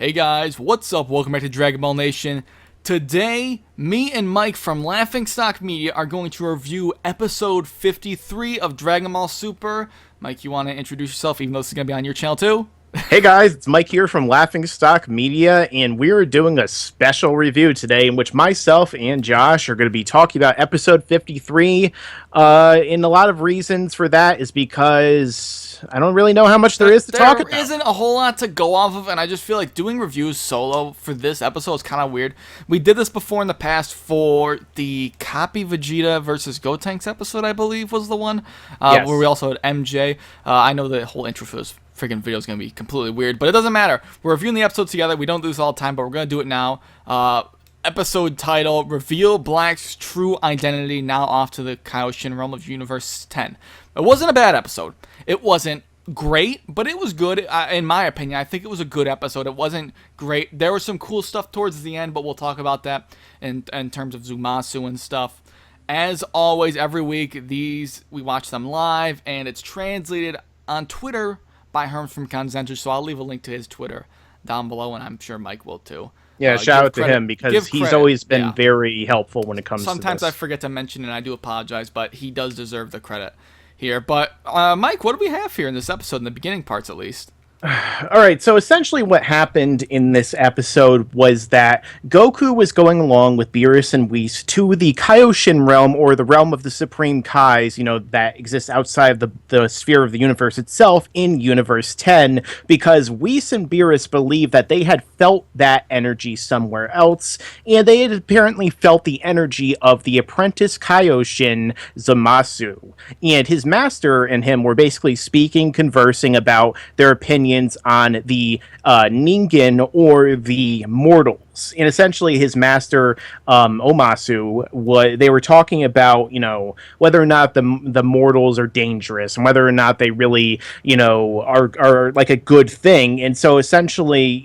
Hey guys, what's up? Welcome back to Dragon Ball Nation. Today, me and Mike from Laughingstock Media are going to review episode 53 of Dragon Ball Super. Mike, you want to introduce yourself, even though this is going to be on your channel too? Hey guys, it's Mike here from Laughingstock Media, and we're doing a special review today in which myself and Josh are going to be talking about episode 53. And a lot of reasons for that is because I don't really know how much there is to talk about. There isn't a whole lot to go off of, and I just feel like doing reviews solo for this episode is kind of weird. We did this before in the past for the Copy Vegeta versus Gotenks episode, I believe was the one, Yes. where we also had MJ. I know the whole intro for this freaking video is going to be completely weird, but it doesn't matter. We're reviewing the episode together. We don't do this all the time, but we're going to do it now. Episode title, Reveal Black's True Identity, now off to the Kaioshin realm of Universe 10. It wasn't a bad episode. It wasn't great, but it was good, in my opinion. I think it was a good episode. It wasn't great. There was some cool stuff towards the end, but we'll talk about that in terms of Zumasu and stuff. As always, every week, we watch them live, and it's translated on Twitter by Herm from Concentra, so I'll leave a link to his Twitter down below, and I'm sure Mike will too. Yeah, shout out to him because he's always been very helpful when it comes to this. Sometimes I forget to mention, and I do apologize, but he does deserve the credit here. But, Mike, what do we have here in this episode, in the beginning parts at least? All right, so essentially what happened in this episode was that Goku was going along with Beerus and Whis to the Kaioshin realm, or the realm of the Supreme Kais, that exists outside of the sphere of the universe itself in Universe 10, because Whis and Beerus believed that they had felt that energy somewhere else, and they had apparently felt the energy of the apprentice Kaioshin, Zamasu. And his master and him were basically conversing about their opinions on the Ningen, or the mortals. And essentially his master, Omasu, they were talking about, whether or not the mortals are dangerous and whether or not they really, are like a good thing. And so essentially,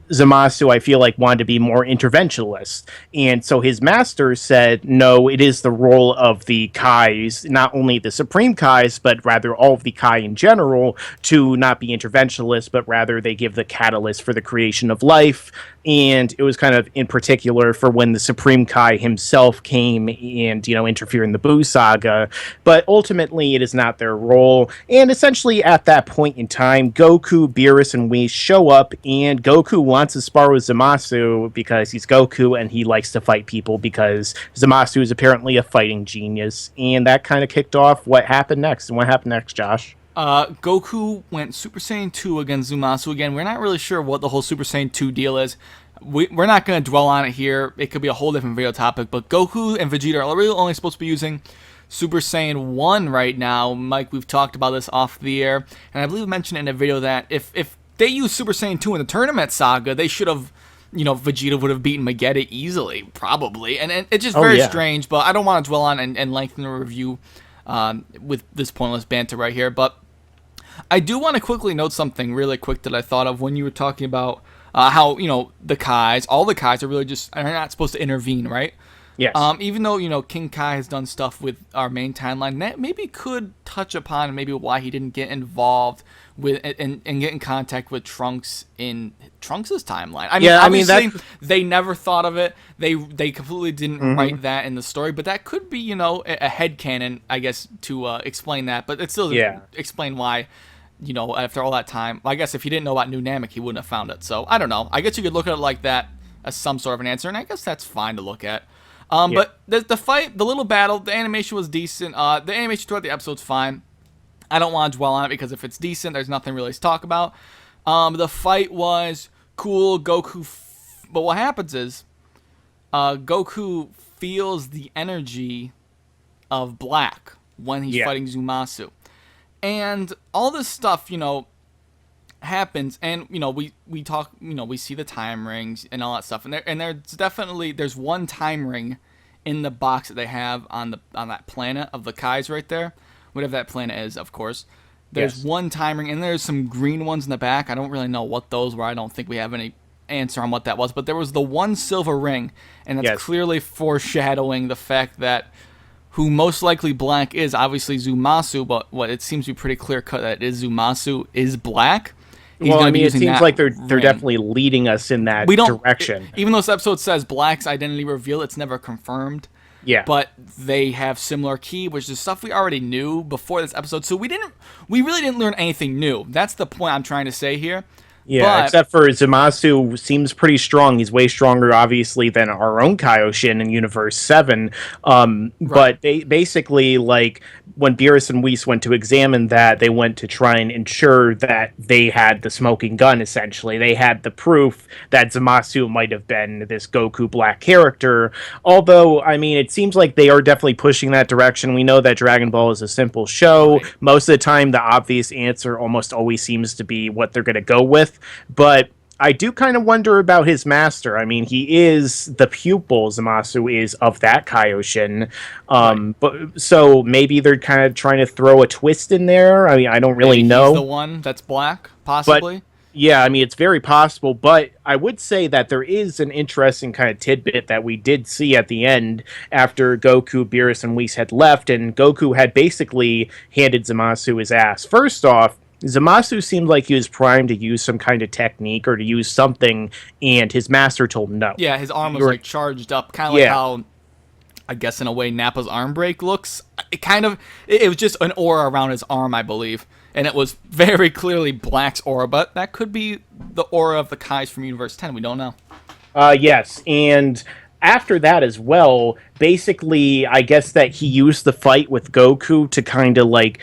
Zamasu, I feel like, wanted to be more interventionalist. And so his master said, no, it is the role of the Kais, not only the Supreme Kais, but rather all of the Kai in general, to not be interventionalist, but rather they give the catalyst for the creation of life. And it was kind of in particular for when the Supreme Kai himself came and, interfered in the Buu saga. But ultimately, it is not their role. And essentially, at that point in time, Goku, Beerus, and Whis show up, and Goku wants to spar with Zamasu because he's Goku and he likes to fight people because Zamasu is apparently a fighting genius. And that kind of kicked off what happened next. And what happened next, Josh? Goku went Super Saiyan 2 against Zumasu again. We're not really sure what the whole Super Saiyan 2 deal is. We're not going to dwell on it here. It could be a whole different video topic. But Goku and Vegeta are really only supposed to be using Super Saiyan 1 right now. Mike, we've talked about this off the air. And I believe I mentioned in a video that if they use Super Saiyan 2 in the tournament saga, they should have, Vegeta would have beaten Vegeta easily, probably. And it's just very strange. But I don't want to dwell on and lengthen the review with this pointless banter right here. But I do want to quickly note something really quick that I thought of when you were talking about how, the Kais, all the Kais are not supposed to intervene, right? Yes. Even though, King Kai has done stuff with our main timeline, that maybe could touch upon maybe why he didn't get involved with and get in contact with Trunks in Trunks' timeline. Obviously, they never thought of it. They completely didn't write that in the story, but that could be, a headcanon, I guess, to explain that. But it still doesn't explain why, after all that time. I guess if he didn't know about New Namek, he wouldn't have found it. So, I don't know. I guess you could look at it like that as some sort of an answer, and I guess that's fine to look at. But the fight, the little battle, the animation was decent. The animation throughout the episode's fine. I don't want to dwell on it because if it's decent, there's nothing really to talk about. The fight was cool. Goku, but what happens is, Goku feels the energy of Black when he's fighting Zumasu, and all this stuff, happens, and we talk, we see the time rings and all that stuff, and there's one time ring in the box that they have on that planet of the Kais right there, whatever that planet is, of course. There's one time ring, and there's some green ones in the back. I don't really know what those were. I don't think we have any answer on what that was, but there was the one silver ring, and it's clearly foreshadowing the fact that who most likely Black is, obviously Zumasu, but what it seems to be pretty clear cut that it is Zumasu is Black. He's Well, going I to be mean, it using seems that like they're ring. definitely leading us in We that don't, direction. even though this episode says Black's identity reveal, it's never confirmed. Yeah. But they have similar key, which is stuff we already knew before this episode. So we really didn't learn anything new. That's the point I'm trying to say here. Yeah, But except for Zamasu seems pretty strong. He's way stronger, obviously, than our own Kaioshin in Universe 7. right, But basically, like, when Beerus and Whis went to examine that, they went to try and ensure that they had the smoking gun, essentially. They had the proof that Zamasu might have been this Goku Black character. Although, I mean, it seems like they are definitely pushing that direction. We know that Dragon Ball is a simple show. right. Most of the time, the obvious answer almost always seems to be what they're going to go with. But I do kind of wonder about his master. I mean, he is the pupil, Zamasu is, of that Kaioshin. Right. But so maybe they're kind of trying to throw a twist in there. I mean, I don't really Maybe he's the know. one that's black, But possibly. yeah, I mean, it's very possible. But I would say that there is an interesting kind of tidbit that we did see at the end after Goku, Beerus, and Whis had left, and Goku had basically handed Zamasu his ass. First off, Zamasu seemed like he was primed to use some kind of technique or to use something, and his master told him no. Yeah, his arm was You're- like charged up, kind of like Yeah. how I guess in a way Nappa's arm break looks. It was just an aura around his arm, I believe, and it was very clearly Black's aura, but that could be the aura of the Kais from Universe 10. We don't know. Yes, and after that as well, basically, I guess that he used the fight with Goku to kind of like,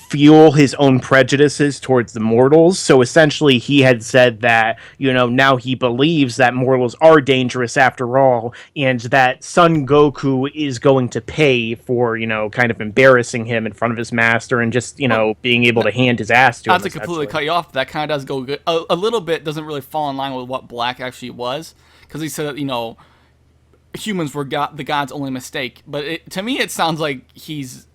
fuel his own prejudices towards the mortals. So essentially, he had said that, now he believes that mortals are dangerous after all, and that Son Goku is going to pay for, kind of embarrassing him in front of his master and just, being able to hand his ass to him. Not to completely cut you off, that kind of does go good. A little bit doesn't really fall in line with what Black actually was, because he said that, humans were the god's only mistake. But to me, it sounds like he's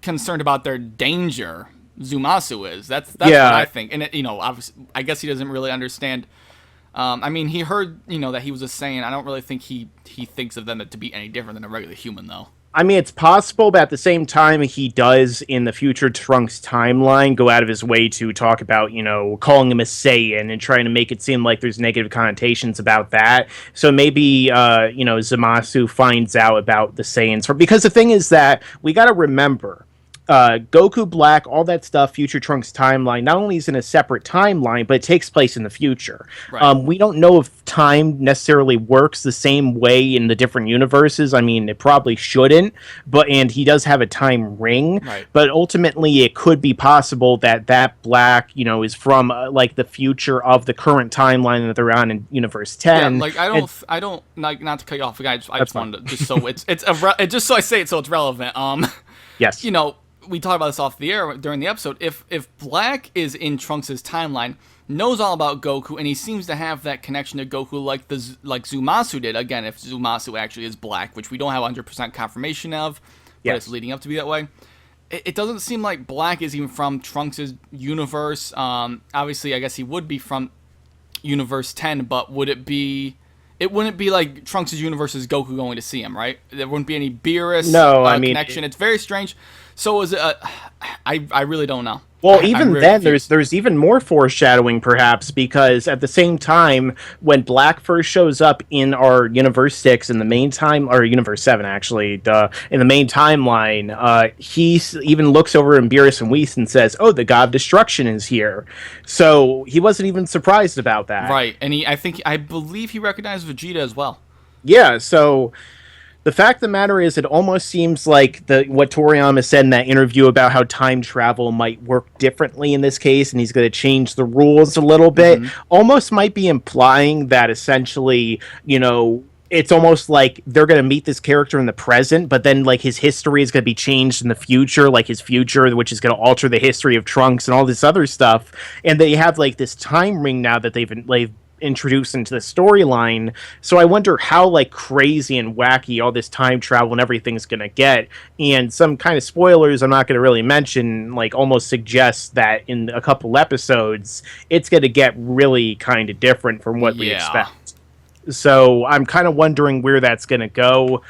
concerned about their danger. Zumasu is. That's Yeah. what I think. And obviously, I guess he doesn't really understand. I mean, he heard that he was a Saiyan. I don't really think he thinks of them to be any different than a regular human, though. I mean, it's possible, but at the same time, he does, in the future Trunks timeline, go out of his way to talk about, calling him a Saiyan and trying to make it seem like there's negative connotations about that. So maybe, Zamasu finds out about the Saiyans. Because the thing is that we got to remember, Goku Black, all that stuff, Future Trunks timeline, not only is in a separate timeline, but it takes place in the future. Right. We don't know if time necessarily works the same way in the different universes. I mean, it probably shouldn't, and he does have a time ring, Right. but ultimately it could be possible that Black, is from like the future of the current timeline that they're on in Universe 10. Yeah, like I don't like, not to cut you off. I just wanted to, just so just so I say it so it's relevant. Yes. We talked about this off the air during the episode. If Black is in Trunks' timeline, knows all about Goku, and he seems to have that connection to Goku like Zumasu did. Again, if Zumasu actually is Black, which we don't have 100% confirmation of, but Yes. it's leading up to be that way. It doesn't seem like Black is even from Trunks' universe. Obviously, I guess he would be from Universe 10, but would it be... It wouldn't be like Trunks' universe's Goku going to see him, right? There wouldn't be any Beerus connection. It's very strange. So is it? I really don't know. Well, I'm even very then, confused. there's even more foreshadowing, perhaps, because at the same time, when Black first shows up in our Universe 6 in the main time, or Universe 7, actually, in the main timeline, he even looks over at Beerus and Whis and says, "Oh, the God of Destruction is here." So he wasn't even surprised about that. Right, and I believe he recognized Vegeta as well. Yeah, so the fact of the matter is, it almost seems like what Toriyama said in that interview about how time travel might work differently in this case, and he's going to change the rules a little bit, almost might be implying that essentially, it's almost like they're going to meet this character in the present, but then like his history is going to be changed in the future, like his future, which is going to alter the history of Trunks and all this other stuff. And they have like this time ring now that they've introduced into the storyline. So I wonder how like crazy and wacky all this time travel and everything's gonna get. And some kind of spoilers I'm not gonna really mention like almost suggest that in a couple episodes it's gonna get really kind of different from what we expect. So I'm kind of wondering where that's gonna go.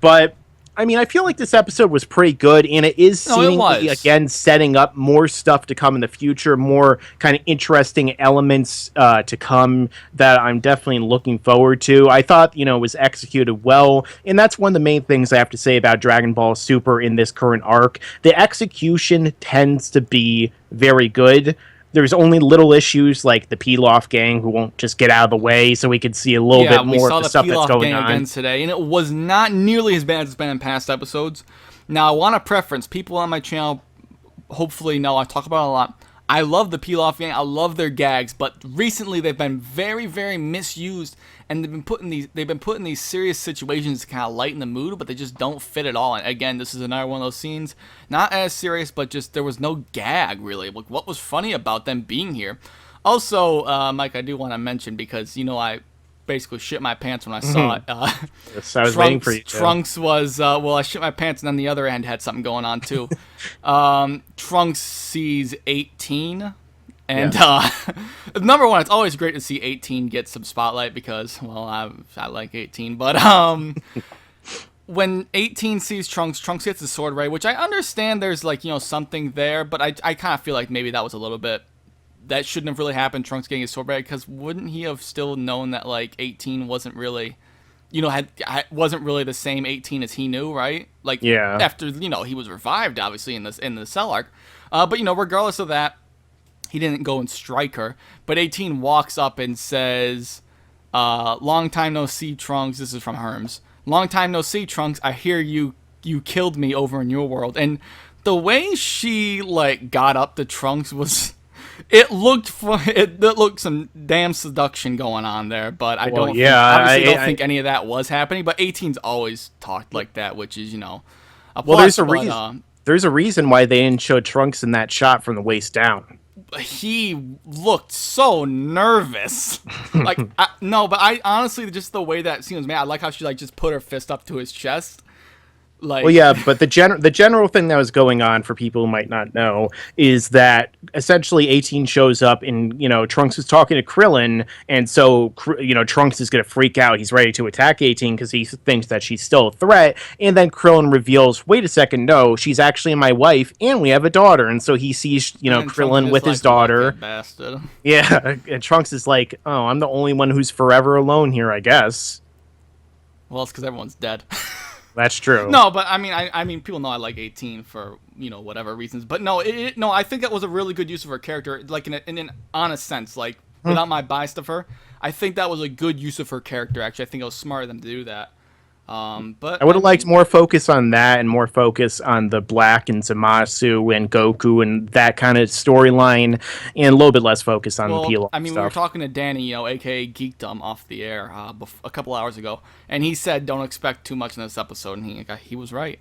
But I mean, I feel like this episode was pretty good, and it is No, it seemingly, was. again, setting up more stuff to come in the future, more kind of interesting elements to come that I'm definitely looking forward to. I thought, it was executed well, and that's one of the main things I have to say about Dragon Ball Super in this current arc. The execution tends to be very good. There's only little issues like the Pilaf gang who won't just get out of the way, so we can see a little Yeah, bit we more of saw the the stuff that's Pilaf going gang again on. today, and it was not nearly as bad as it's been in past episodes. Now, I want to preference people on my channel. Hopefully, know I talk about it a lot. I love the Pilaf gang. I love their gags, but recently they've been very, very misused, and they've been put in these serious situations to kind of lighten the mood, but they just don't fit at all. And again, this is another one of those scenes, not as serious, but just there was no gag really. Like, what was funny about them being here? Also, Mike, I do want to mention because I basically shit my pants when I saw it. Yes, I was waiting for you to. Trunks was I shit my pants, and then the other end had something going on too. Trunks sees 18, and number one, it's always great to see 18 get some spotlight because, well, I like 18, but when 18 sees Trunks, Trunks gets the sword right, which I understand. There's like something there, but I kind of feel like maybe that was a little bit. That shouldn't have really happened, Trunks getting his sword back, because wouldn't he have still known that, like, 18 wasn't really, wasn't really the same 18 as he knew, right? Like, Yeah. after, he was revived, obviously, in the Cell arc. But, regardless of that, he didn't go and strike her. But 18 walks up and says, long time no see, Trunks. This is from Herms. Long time no see, Trunks. I hear you killed me over in your world. And the way she, like, got up to Trunks was... It looked some damn seduction going on there, but I don't think any of that was happening. But 18's always talked like that, which is a Well, plus, there's a reason. There's a reason why they didn't show Trunks in that shot from the waist down. He looked so nervous. Like no, but I honestly just the way that scene was made, I like how she like just put her fist up to his chest. Like, well, yeah, but the general thing that was going on for people who might not know is that essentially 18 shows up and Trunks is talking to Krillin, and so Trunks is going to freak out. He's ready to attack 18 because he thinks that she's still a threat, and then Krillin reveals, "Wait a second, no, she's actually my wife, and we have a daughter." And so he sees Krillin with his daughter. Bastard. Yeah, and Trunks is like, "Oh, I'm the only one who's forever alone here, I guess." Well, it's because everyone's dead. That's true. No, but I mean, people know I like 18 for whatever reasons. But no, no, I think that was a really good use of her character, like in an honest sense, like without my bias of her. I think that was a good use of her character. Actually, I think it was smart of them to do that. But I would have liked more focus on that and more focus on the Black and Zamasu and Goku and that kind of storyline, and a little bit less focus on the Pilaf I mean, stuff. we were talking to Danny, aka Geekdom, off the air a couple hours ago, and he said don't expect too much in this episode, and he was right.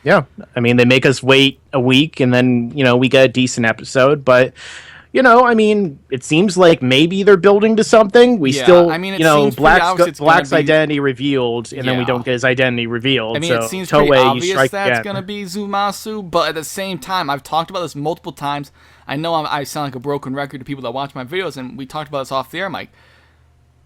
Yeah, I mean, they make us wait a week, and then we get a decent episode, but. I mean, it seems like maybe they're building to something. We still, I mean, it seems Black's identity revealed, and then we don't get his identity revealed. I mean, so it seems Toei, pretty obvious that's again. going to be Zumasu, but at the same time, I've talked about this multiple times. I know I sound like a broken record to people that watch my videos, and we talked about this off the air, Mike.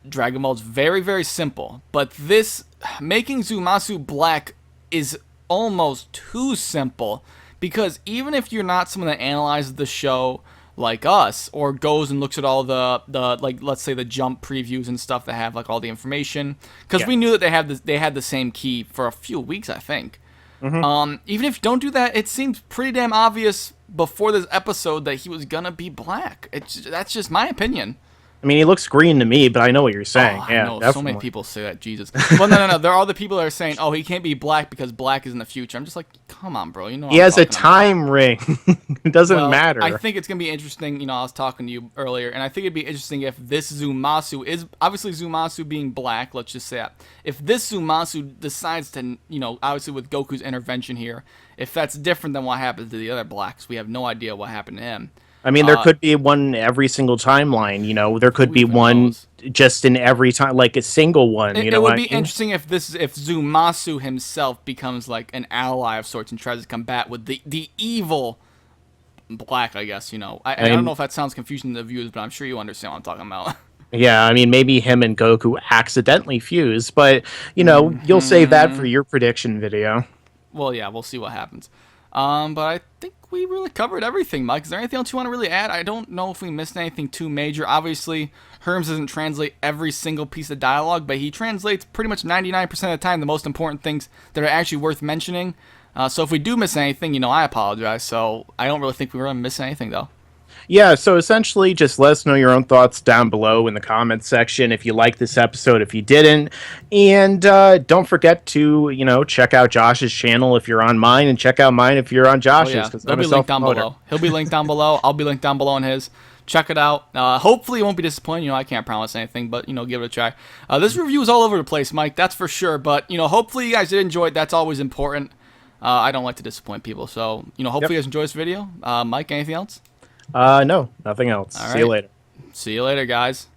Dragon Ball is very, very simple, but this, making Zumasu black is almost too simple, because even if you're not someone that analyzes the show like us, or goes and looks at all the like, let's say the Jump previews and stuff that have like all the information, because we knew that they had the same key for a few weeks, I think. Even if you don't do that, it seems pretty damn obvious before this episode that he was gonna be black. That's just my opinion. I mean, he looks green to me, but I know what you're saying. I know, definitely. so many people say that, Jesus. Well, no. There are the people that are saying, "Oh, he can't be black because black is in the future." I'm just like, come on, bro. He has a time ring. It doesn't matter. I think it's gonna be interesting. I was talking to you earlier, and I think it'd be interesting if this Zumasu is obviously Zumasu being black. Let's just say that if this Zumasu decides to, obviously with Goku's intervention here, if that's different than what happens to the other blacks, we have no idea what happened to him. I mean, there could be one every single timeline. There could be one just in every time, like a single one. It would be interesting if Zumasu himself becomes like an ally of sorts and tries to combat with the evil black. I guess I don't know if that sounds confusing to the viewers, but I'm sure you understand what I'm talking about. Yeah, I mean, maybe him and Goku accidentally fuse, but you'll save that for your prediction video. Well, yeah, we'll see what happens. But I think we really covered everything, Mike. Is there anything else you want to really add? I don't know if we missed anything too major. Obviously, Herms doesn't translate every single piece of dialogue, but he translates pretty much 99% of the time the most important things that are actually worth mentioning. So if we do miss anything, I apologize. So I don't really think we were going to miss anything, though. Yeah, so essentially, just let us know your own thoughts down below in the comments section if you like this episode, if you didn't. And don't forget to, check out Josh's channel if you're on mine, and check out mine if you're on Oh Josh's, yeah, because they'll I'm a be linked down self-promoter. below. He'll be linked down below. I'll be linked down below on his. Check it out. Hopefully, it won't be disappointing. I can't promise anything, but give it a try. This review is all over the place, Mike. That's for sure. But hopefully you guys did enjoy it. That's always important. I don't like to disappoint people, so hopefully you guys enjoy this video. Mike, anything else? No, nothing else. All See you right. later. See you later, guys.